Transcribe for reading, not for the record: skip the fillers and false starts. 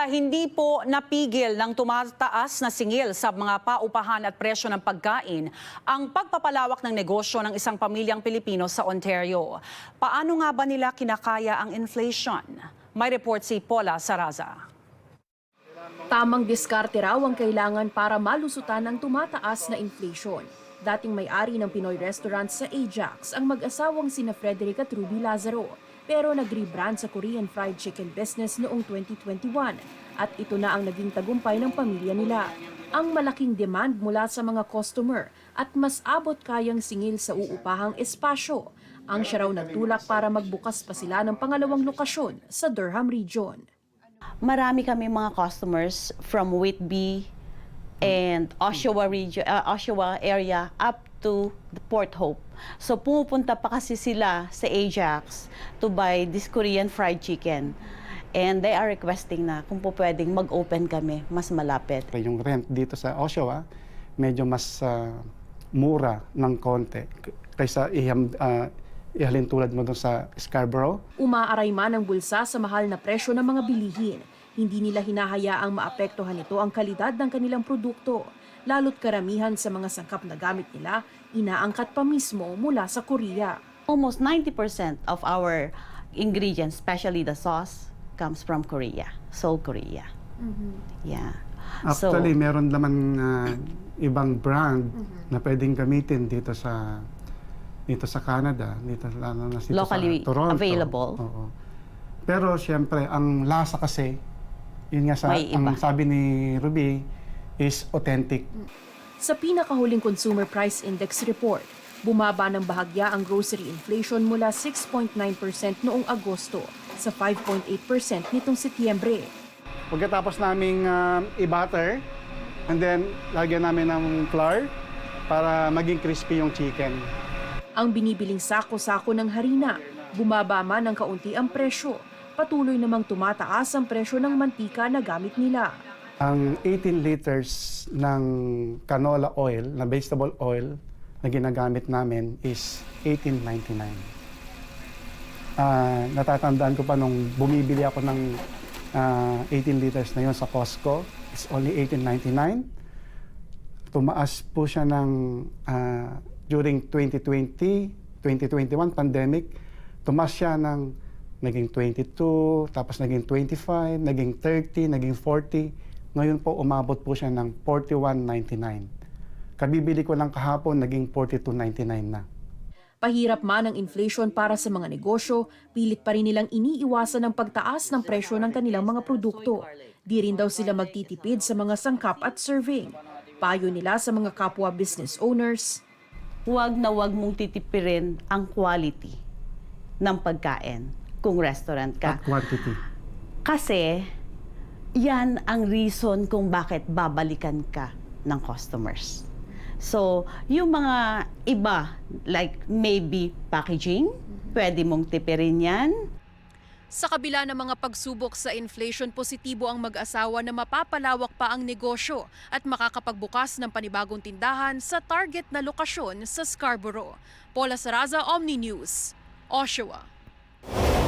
Samantala, hindi po napigil ng tumataas na singil sa mga paupahan at presyo ng pagkain ang pagpapalawak ng negosyo ng isang pamilyang Pilipino sa Ontario. Paano nga ba nila kinakaya ang inflation? May report si Paula Saraza. Tamang diskarte raw ang kailangan para malusutan ang tumataas na inflation. Dating may-ari ng Pinoy restaurant sa Ajax ang mag-asawang sina Frederick at Ruby Lazaro, pero nag-rebrand sa Korean fried chicken business noong 2021 at ito na ang naging tagumpay ng pamilya nila. Ang malaking demand mula sa mga customer at mas abot kayang singil sa uupahang espasyo ang siya raw nagtulak para magbukas pa sila ng pangalawang lokasyon sa Durham Region. Marami kami mga customers from Whitby and Oshawa region, Oshawa area up to the Port Hope. So pumupunta pa kasi sila sa Ajax to buy this Korean fried chicken. And they are requesting na kung po pwedeng mag-open kami mas malapit. Yung rent dito sa Oshawa, medyo mas mura ng konti kaysa ihalin tulad mo doon sa Scarborough. Umaaray man ang bulsa sa mahal na presyo ng mga bilihin. Hindi nila hinahayaang maapektuhan nito ang kalidad ng kanilang produkto. Lalo't karamihan sa mga sangkap na gamit nila, inaangkat pa mismo mula sa Korea. Almost 90% of our ingredients, especially the sauce, comes from Korea, Seoul, Korea. Yeah. Actually, meron naman ibang brand na pwedeng gamitin dito sa Canada, dito Locally sa Toronto. available. Oo. Pero siyempre, ang lasa kasi, yun nga ang sabi ni Ruby, is authentic. Sa pinakahuling Consumer Price Index report, bumaba ng bahagya ang grocery inflation mula 6.9% noong Agosto sa 5.8% nitong Setyembre. Pagkatapos naming i-butter, and then lagyan namin ng flour para maging crispy yung chicken. Ang binibiling sako-sako ng harina, bumaba man ng kaunti ang presyo. Patuloy namang tumataas ang presyo ng mantika na gamit nila. Ang 18 liters ng canola oil, na vegetable oil, na ginagamit namin is $18.99. Natatandaan ko pa nung bumibili ako ng 18 liters na yun sa Costco, it's only $18.99. Tumaas po siya ng during 2020, 2021 pandemic, tumaas siya ng naging 22, tapos naging 25, naging 30, naging 40. Ngayon po umabot po siya ng $41.99. Kabibili ko lang kahapon, naging $42.99 na. Pahirap man ang inflation para sa mga negosyo, pilit pa rin nilang iniiwasan ang pagtaas ng presyo ng kanilang mga produkto. Di rin daw sila magtitipid sa mga sangkap at serving. Payo nila sa mga kapwa business owners, huwag na huwag mong titipirin ang quality ng pagkain kung restaurant ka. At quantity. Kasi yan ang reason kung bakit babalikan ka ng customers. So, yung mga iba, like maybe packaging, pwede mong tipirin yan. sa kabila ng mga pagsubok sa inflation, positibo ang mag-asawa na mapapalawak pa ang negosyo at makakapagbukas ng panibagong tindahan sa target na lokasyon sa Scarborough. Paula Saraza, Omni News, Oshawa.